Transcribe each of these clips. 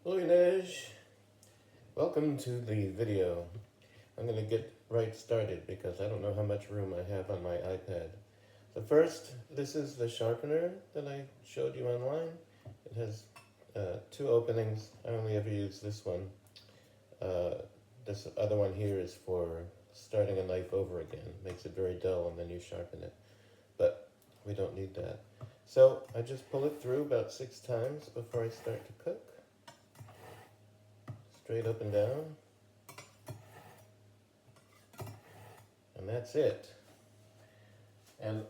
Hello Inej, welcome to the video. I'm going to get right started because I don't know how much room I have on my iPad. So first, this is the sharpener that I showed you online. It has two openings. I only ever use this one. This other one here is for starting a knife over again. It makes it very dull and then you sharpen it. But we don't need that. So I just pull it through about 6 times before I start to cook. Straight up and down. And that's it. And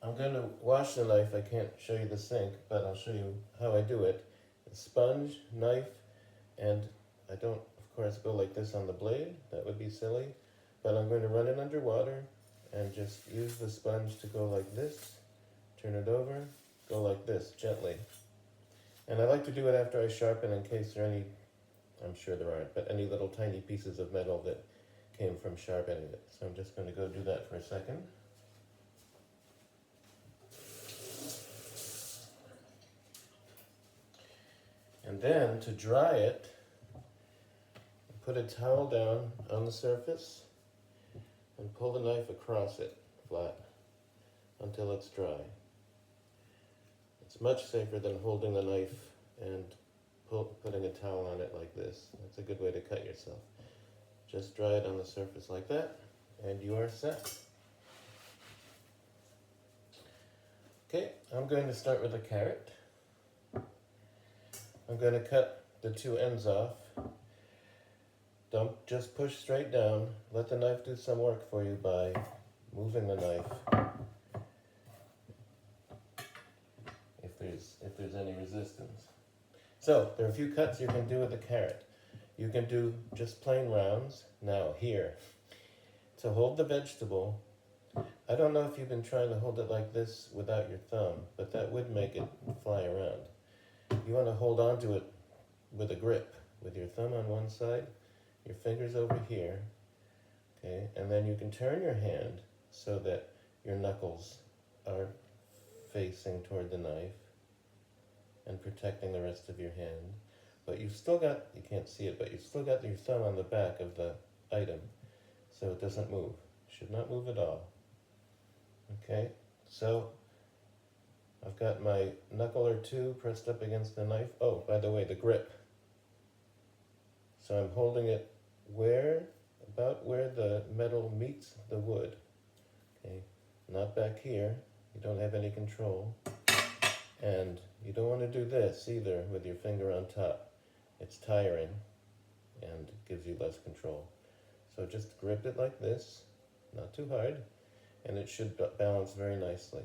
I'm going to wash the knife. I can't show you the sink, but I'll show you how I do it. A sponge, knife, and I don't, of course, go like this on the blade. That would be silly. But I'm going to run it under water and just use the sponge to go like this. Turn it over, go like this, gently. And I like to do it after I sharpen in case there are any, I'm sure there aren't, but any little tiny pieces of metal that came from sharpening it. So I'm just going to go do that for a second. And then to dry it, put a towel down on the surface and pull the knife across it flat until it's dry. It's much safer than holding the knife and putting a towel on it like this. That's a good way to cut yourself. Just dry it on the surface like that, and you are set. Okay, I'm going to start with a carrot. I'm going to cut the two ends off. Don't just push straight down. Let the knife do some work for you by moving the knife if there's any resistance. So there are a few cuts you can do with the carrot. You can do just plain rounds. Now here, to hold the vegetable, I don't know if you've been trying to hold it like this without your thumb, but that would make it fly around. You want to hold on to it with a grip, with your thumb on one side, your fingers over here, okay, and then you can turn your hand so that your knuckles are facing toward the knife and protecting the rest of your hand. But you've still got, you can't see it, but you've still got your thumb on the back of the item so it doesn't move. Should not move at all. Okay, so I've got my knuckle or two pressed up against the knife. Oh, by the way, the grip. So I'm holding it about where the metal meets the wood. Okay, not back here. You don't have any control. And you don't want to do this either with your finger on top. It's tiring and gives you less control. So just grip it like this, not too hard, and it should balance very nicely.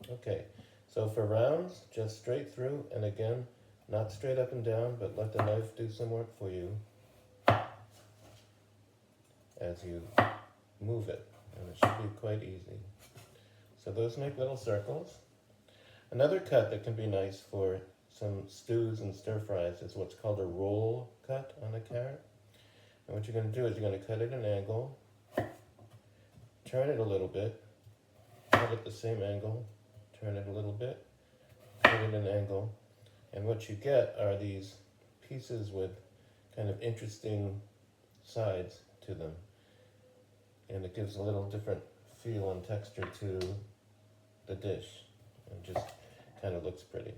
Okay, so for rounds, just straight through, and again, not straight up and down, but let the knife do some work for you as you move it, and it should be quite easy. So those make little circles. Another cut that can be nice for some stews and stir fries is what's called a roll cut on a carrot. And what you're going to do is you're going to cut at an angle, turn it a little bit, cut at the same angle, turn it a little bit, cut at an angle, and what you get are these pieces with kind of interesting sides to them. And it gives a little different feel and texture to the dish. And just kind of looks pretty.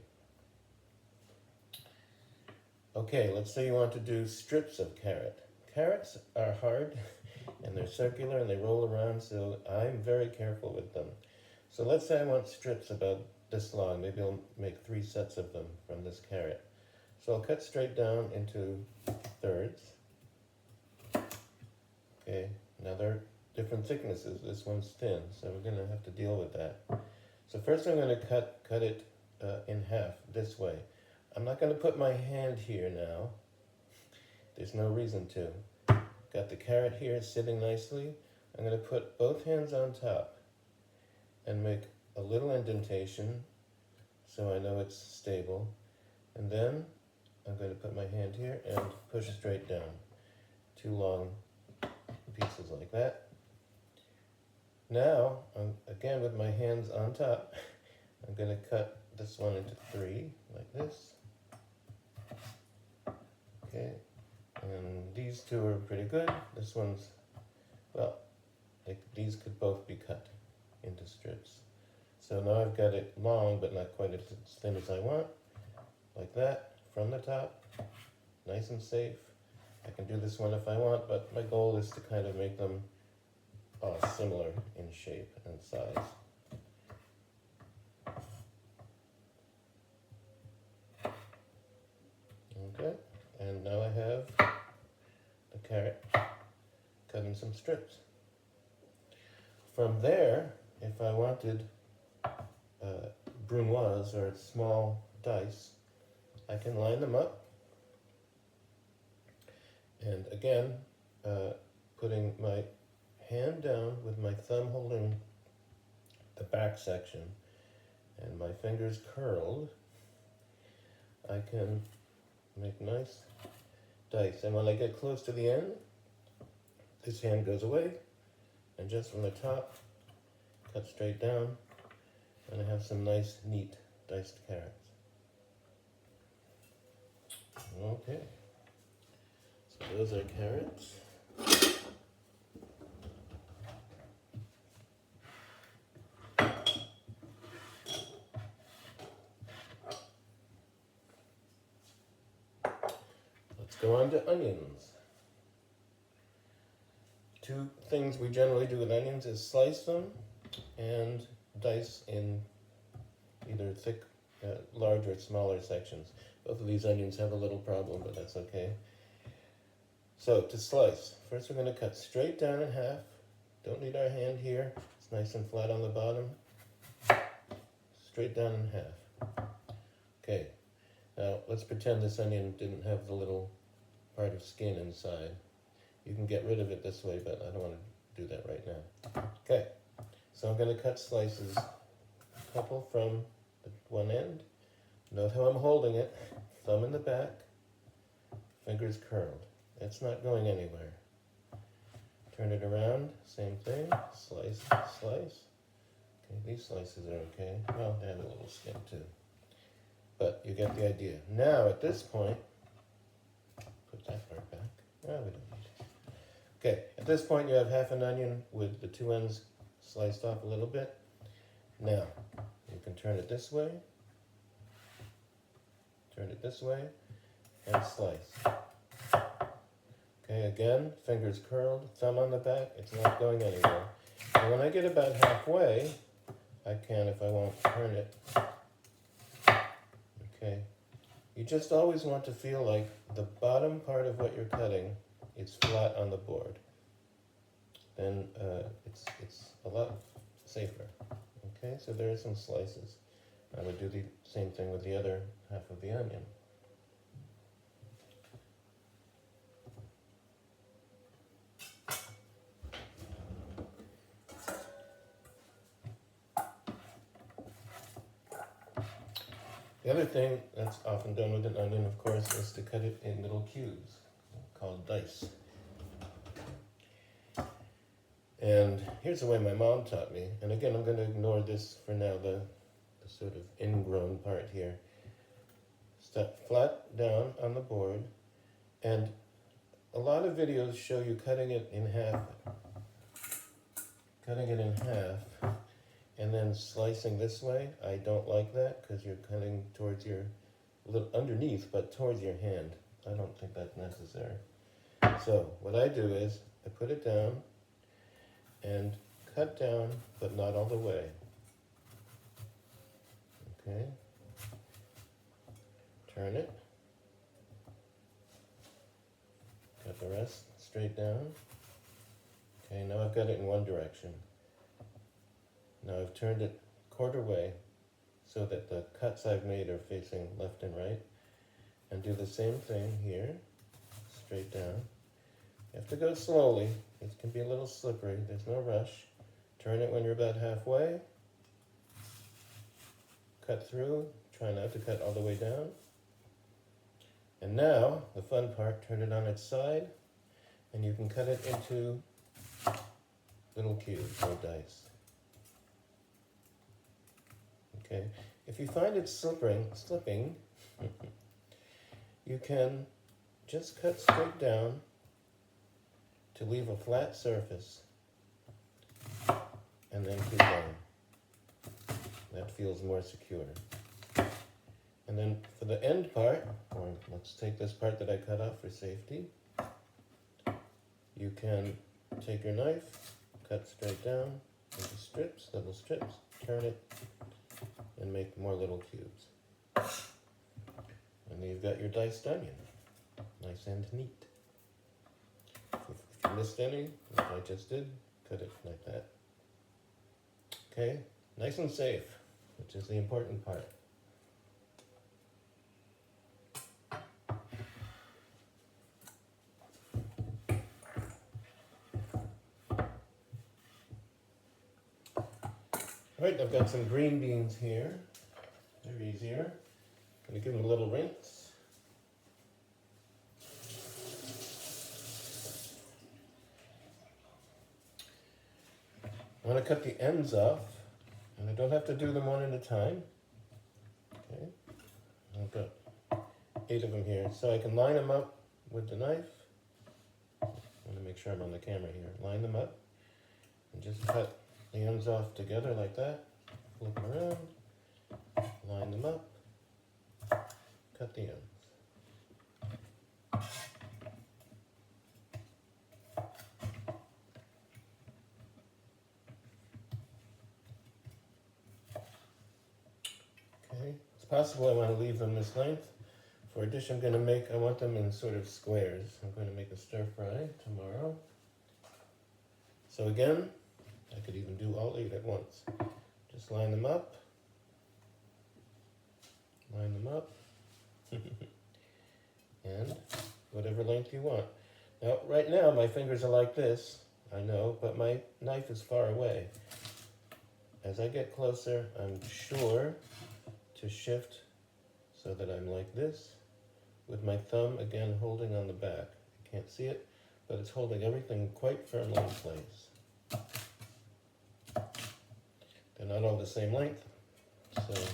Okay, let's say you want to do strips of carrot. Carrots are hard and they're circular and they roll around, so I'm very careful with them. So let's say I want strips about this long. Maybe I'll make 3 sets of them from this carrot. So I'll cut straight down into thirds. Okay, now they're different thicknesses. This one's thin, so we're going to have to deal with that. So first I'm going to cut it in half this way. I'm not going to put my hand here now. There's no reason to. Got the carrot here sitting nicely. I'm going to put both hands on top and make a little indentation so I know it's stable. And then I'm going to put my hand here and push straight down. 2 long pieces like that. Now, again with my hands on top, I'm going to cut this one into 3, like this. Okay, and these two are pretty good. This one's, well, these could both be cut into strips. So now I've got it long, but not quite as thin as I want, like that, from the top, nice and safe. I can do this one if I want, but my goal is to kind of make them similar in shape and size. Okay, and now I have the carrot cut in some strips. From there, if I wanted brunoise or small dice, I can line them up, and again, putting my hand down with my thumb holding the back section and my fingers curled, I can make nice dice. And when I get close to the end, this hand goes away, and just from the top, cut straight down, and I have some nice, neat diced carrots. Okay, so those are carrots. Let's go on to onions. Two things we generally do with onions is slice them and dice in either thick, large or smaller sections. Both of these onions have a little problem, but that's okay. So to slice, first we're going to cut straight down in half. Don't need our hand here. It's nice and flat on the bottom. Straight down in half. Okay, now let's pretend this onion didn't have the little part of skin inside. You can get rid of it this way, but I don't want to do that right now. Okay, so I'm going to cut slices, a couple from the one end. Note how I'm holding it, thumb in the back, fingers curled. It's not going anywhere. Turn it around, same thing, slice, slice. Okay, these slices are okay. Well, they have a little skin too. But you get the idea. Now, at this point, put that part back. No, we don't need it. Okay, at this point you have half an onion with the two ends sliced off a little bit. Now, you can turn it this way, and slice. Okay, again, fingers curled, thumb on the back, it's not going anywhere. And when I get about halfway, I can, if I won't turn it. Okay, you just always want to feel like the bottom part of what you're cutting is flat on the board. Then it's a lot safer. Okay, so there are some slices. I would do the same thing with the other half of the onion. The other thing that's often done with an onion, of course, is to cut it in little cubes, called dice. And here's the way my mom taught me. And again, I'm going to ignore this for now, the sort of ingrown part here. Step flat down on the board. And a lot of videos show you cutting it in half, and then slicing this way. I don't like that because you're cutting towards your, underneath, but towards your hand. I don't think that's necessary. So what I do is I put it down and cut down, but not all the way. Okay. Turn it. Cut the rest straight down. Okay, now I've got it in one direction. Now I've turned it quarter way so that the cuts I've made are facing left and right. And do the same thing here, straight down. You have to go slowly. It can be a little slippery. There's no rush. Turn it when you're about halfway. Cut through. Try not to cut all the way down. And now, the fun part, turn it on its side, and you can cut it into little cubes or dice. Okay, if you find it slipping, you can just cut straight down to leave a flat surface, and then keep going. That feels more secure. And then for the end part, or let's take this part that I cut off for safety, you can take your knife, cut straight down into strips, little strips, turn it, and make more little cubes. And then you've got your diced onion. Nice and neat. If you missed any, like I just did, cut it like that. Okay, nice and safe, which is the important part. All right, I've got some green beans here. They're easier. I'm gonna give them a little rinse. I want to cut the ends off, and I don't have to do them one at a time. Okay, I've got 8 of them here, so I can line them up with the knife. I want to make sure I'm on the camera here. Line them up, and just cut the ends off together like that. Flip them around, line them up, cut the ends. Okay, it's possible I want to leave them this length. For a dish I'm going to make, I want them in sort of squares. I'm going to make a stir fry tomorrow. So again, I could even do all 8 at once. Just line them up, and whatever length you want. Now, right now, my fingers are like this, I know, but my knife is far away. As I get closer, I'm sure to shift so that I'm like this, with my thumb again holding on the back. You can't see it, but it's holding everything quite firmly in place. They're not all the same length, so it's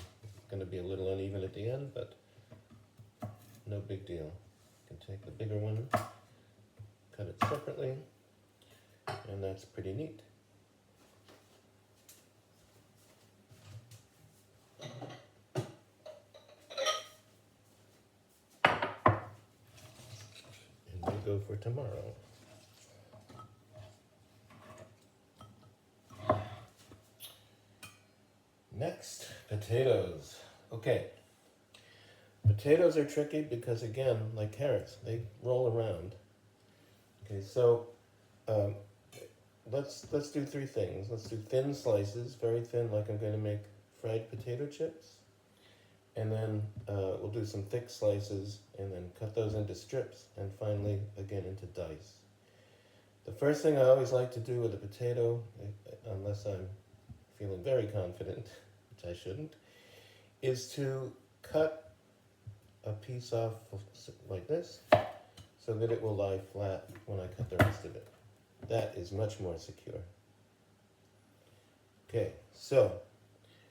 going to be a little uneven at the end, but no big deal. You can take the bigger one, cut it separately, and that's pretty neat. And we go for tomorrow. Next, potatoes. Okay, potatoes are tricky because, again, like carrots, they roll around. Okay, so let's do 3 things. Let's do thin slices, very thin, like I'm going to make fried potato chips. And then we'll do some thick slices and then cut those into strips, and finally, again, into dice. The first thing I always like to do with a potato, unless I'm feeling very confident, which I shouldn't, is to cut a piece off like this so that it will lie flat when I cut the rest of it. That is much more secure. Okay, so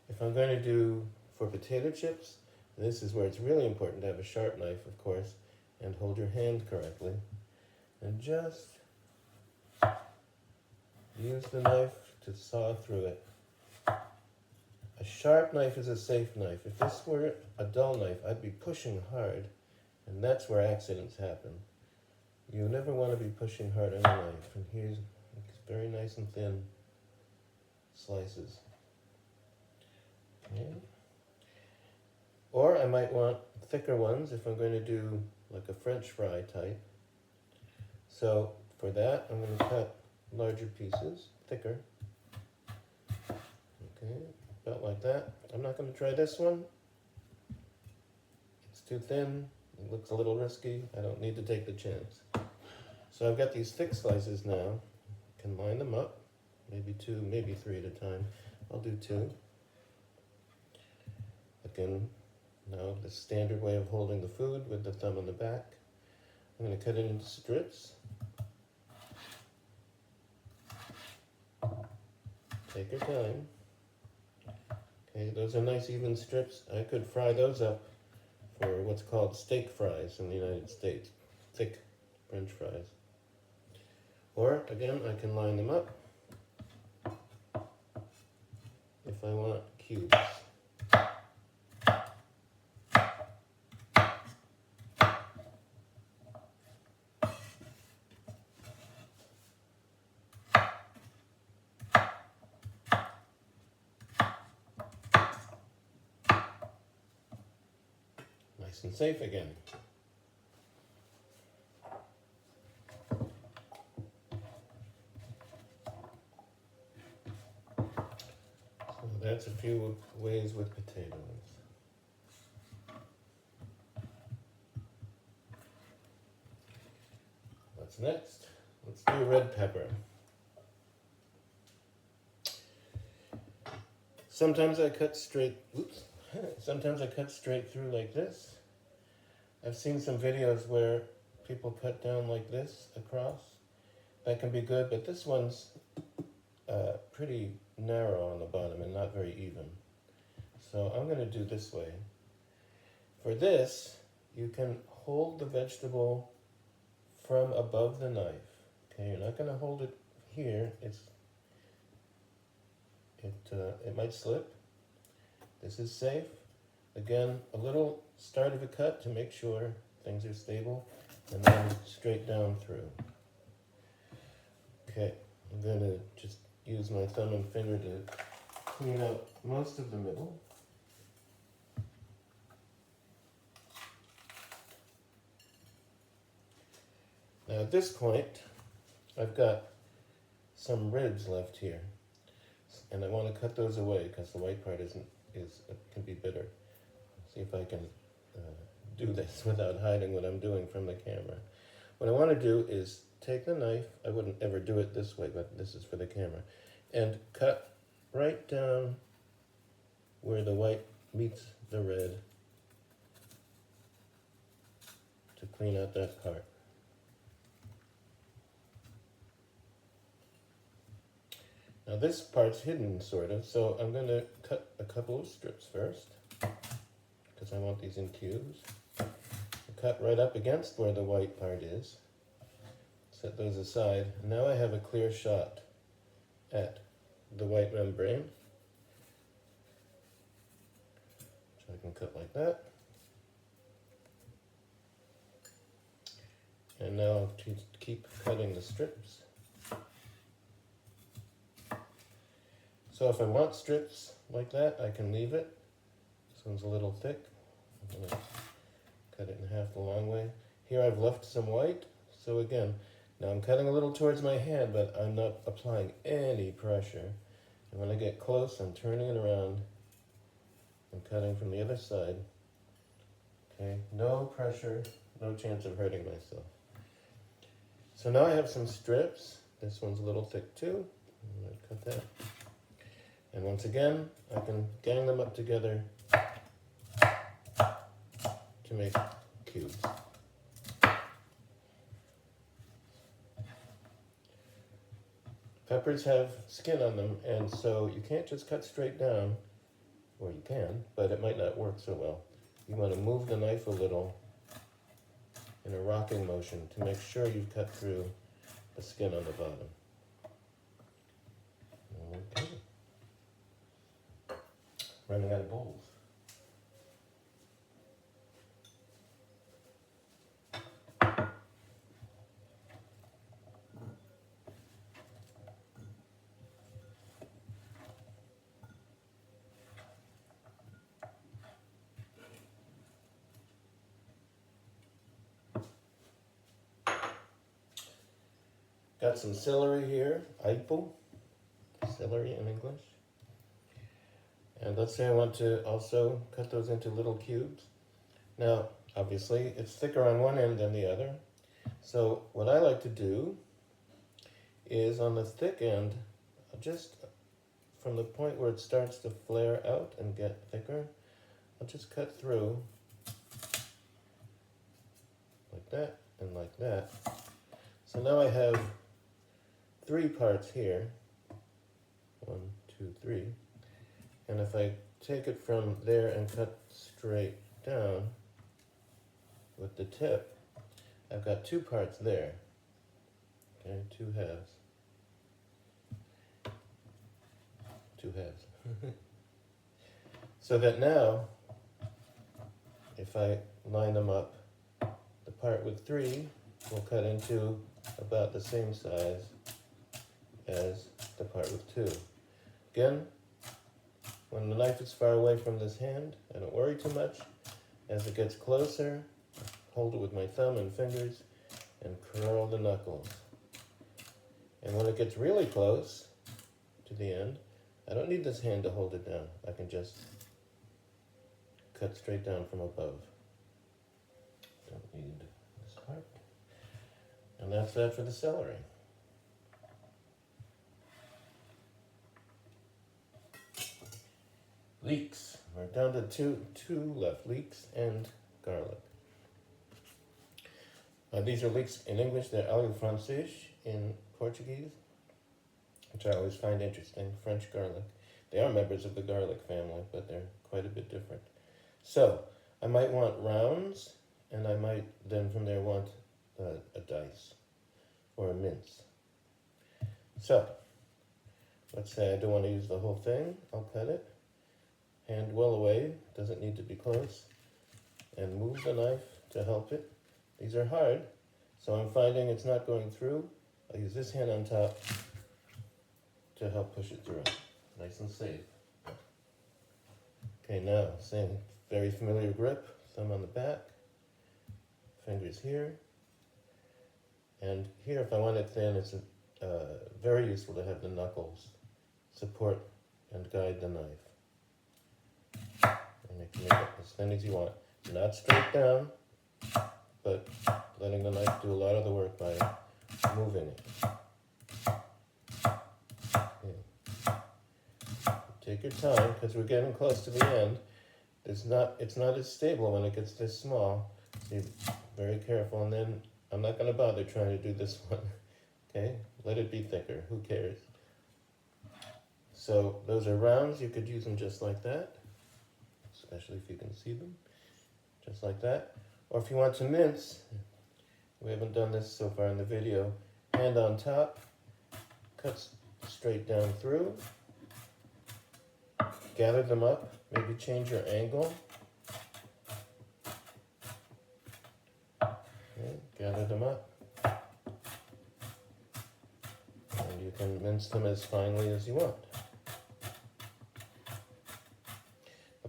if I'm going to do for potato chips, this is where it's really important to have a sharp knife, of course, and hold your hand correctly, and just use the knife to saw through it. A sharp knife is a safe knife. If this were a dull knife, I'd be pushing hard, and that's where accidents happen. You never want to be pushing hard on a knife. And here's very nice and thin slices. Okay. Or I might want thicker ones if I'm going to do like a French fry type. So for that, I'm going to cut larger pieces, thicker. Okay. About like that. I'm not going to try this one. It's too thin. It looks a little risky. I don't need to take the chance. So I've got these thick slices now. I can line them up. Maybe 2, maybe 3 at a time. I'll do 2. Again, now the standard way of holding the food with the thumb on the back. I'm going to cut it into strips. Take your time. Okay, those are nice even strips. I could fry those up for what's called steak fries in the United States. thick French fries. Or, again, I can line them up if I want cubes. Nice and safe again. So that's a few ways with potatoes. What's next? Let's do red pepper. Sometimes I cut straight, sometimes I cut straight through like this. I've seen some videos where people cut down like this across. That can be good, but this one's pretty narrow on the bottom and not very even. So I'm going to do this way. For this, you can hold the vegetable from above the knife. Okay, you're not going to hold it here. It might slip. This is safe. Again, a little start of a cut to make sure things are stable, and then straight down through. Okay, I'm going to just use my thumb and finger to clean out most of the middle. Now at this point, I've got some ribs left here, and I want to cut those away because the white part can be bitter. See if I can do this without hiding what I'm doing from the camera. What I want to do is take the knife, I wouldn't ever do it this way, but this is for the camera, and cut right down where the white meets the red to clean out that part. Now this part's hidden, sort of, so I'm going to cut a couple of strips first, because I want these in cubes. Cut right up against where the white part is. Set those aside. Now I have a clear shot at the white membrane, which I can cut like that. And now to keep cutting the strips. So if I want strips like that, I can leave it. This one's a little thick. I'm going to cut it in half the long way. Here I've left some white. So again, now I'm cutting a little towards my hand, but I'm not applying any pressure. And when I get close, I'm turning it around and cutting from the other side. Okay, no pressure, no chance of hurting myself. So now I have some strips. This one's a little thick too. I'm going to cut that. And once again, I can gang them up together to make cubes. Peppers have skin on them, and so you can't just cut straight down, or you can, but it might not work so well. You want to move the knife a little in a rocking motion to make sure you cut through the skin on the bottom. Okay. Running out of bowls. Got some celery here, Eipel, celery in English. And let's say I want to also cut those into little cubes. Now, obviously, it's thicker on one end than the other. So what I like to do is on the thick end, just from the point where it starts to flare out and get thicker, I'll just cut through like that and like that. So now I have 3 parts here. 1, 2, 3. And if I take it from there and cut straight down with the tip, I've got two parts there. Okay, two halves. Two halves. So that now, if I line them up, the part with 3 will cut into about the same size as the part with 2. Again, when the knife is far away from this hand, I don't worry too much. As it gets closer, hold it with my thumb and fingers and curl the knuckles. And when it gets really close to the end, I don't need this hand to hold it down. I can just cut straight down from above. Don't need this part. And that's that for the celery. Leeks. We're down to two left, leeks and garlic. These are leeks in English, they're alho francês in Portuguese, which I always find interesting, French garlic. They are members of the garlic family, but they're quite a bit different. So, I might want rounds, and I might then from there want a dice, or a mince. So, let's say I don't want to use the whole thing, I'll cut it. Hand well away, doesn't need to be close, and move the knife to help it. These are hard, so I'm finding it's not going through. I'll use this hand on top to help push it through. Nice and safe. Okay, now, same very familiar grip, thumb on the back, fingers here, and here if I want it thin, it's very useful to have the knuckles support and guide the knife. And you can make it as thin as you want. Not straight down, but letting the knife do a lot of the work by moving it. Okay. Take your time, because we're getting close to the end. It's not as stable when it gets this small. So you're very careful, and then I'm not going to bother trying to do this one. Okay, let it be thicker. Who cares? So those are rounds. You could use them just like that, especially if you can see them, just like that. Or if you want to mince, we haven't done this so far in the video, hand on top, cut straight down through, gather them up, maybe change your angle. Okay, gather them up. And you can mince them as finely as you want.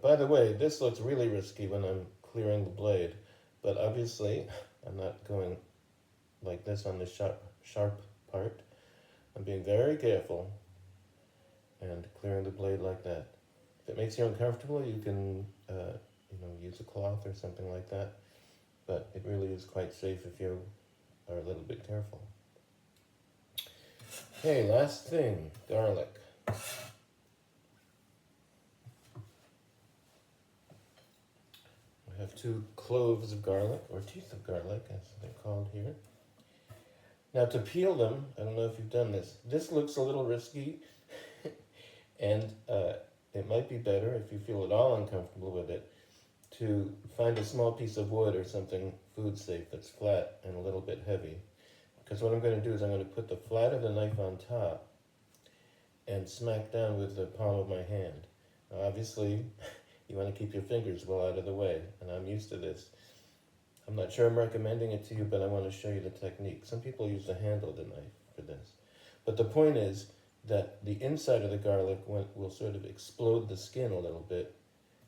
By the way, this looks really risky when I'm clearing the blade, but obviously I'm not going like this on the sharp part. I'm being very careful and clearing the blade like that. If it makes you uncomfortable, you can use a cloth or something like that, but it really is quite safe if you are a little bit careful. Okay, last thing, garlic. I have 2 cloves of garlic, or teeth of garlic, as they're called here. Now to peel them, I don't know if you've done this. This looks a little risky, and it might be better, if you feel at all uncomfortable with it, to find a small piece of wood or something food safe that's flat and a little bit heavy. Because what I'm going to do is I'm going to put the flat of the knife on top and smack down with the palm of my hand. Now obviously, you want to keep your fingers well out of the way, and I'm used to this. I'm not sure I'm recommending it to you, but I want to show you the technique. Some people use the handle of the knife for this. But the point is that the inside of the garlic will sort of explode the skin a little bit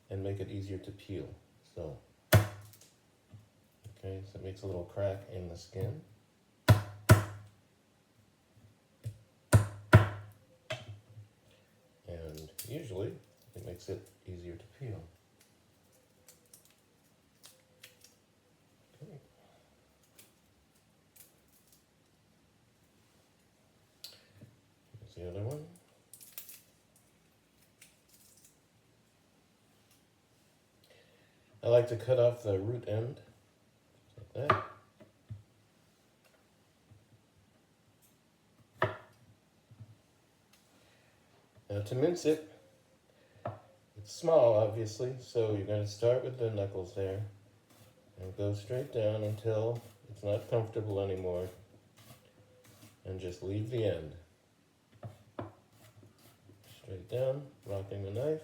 and make it easier to peel. So, okay, so it makes a little crack in the skin. And usually, it makes it easier to peel. Okay. Here's the other one. I like to cut off the root end, like that. Now to mince it, it's small obviously, so you're going to start with the knuckles there and go straight down until it it's not comfortable anymore, and just leave the end. Straight down, rocking the knife,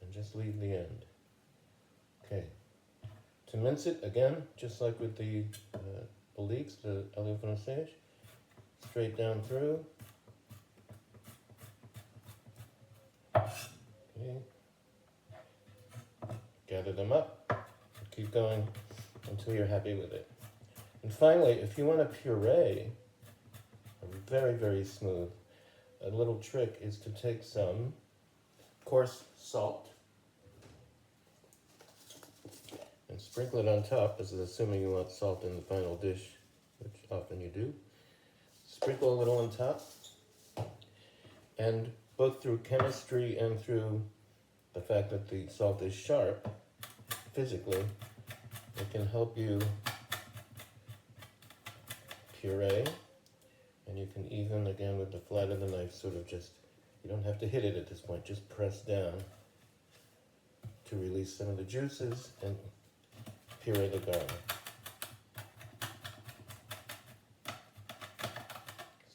and just leave the end. Okay. To mince it, again, just like with the leeks, the alio francais, straight down through. Okay. Gather them up, keep going until you're happy with it. And finally, if you want a puree, very, very smooth, a little trick is to take some coarse salt and sprinkle it on top. This is assuming you want salt in the final dish, which often you do. Sprinkle a little on top, and both through chemistry and through the fact that the salt is sharp, physically, it can help you puree, and you can even, again with the flat of the knife, sort of just, you don't have to hit it at this point, just press down to release some of the juices and puree the garlic.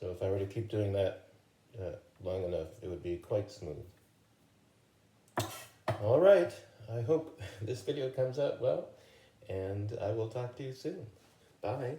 So if I were to keep doing that long enough, it would be quite smooth. All right, I hope this video comes out well, and I will talk to you soon. Bye.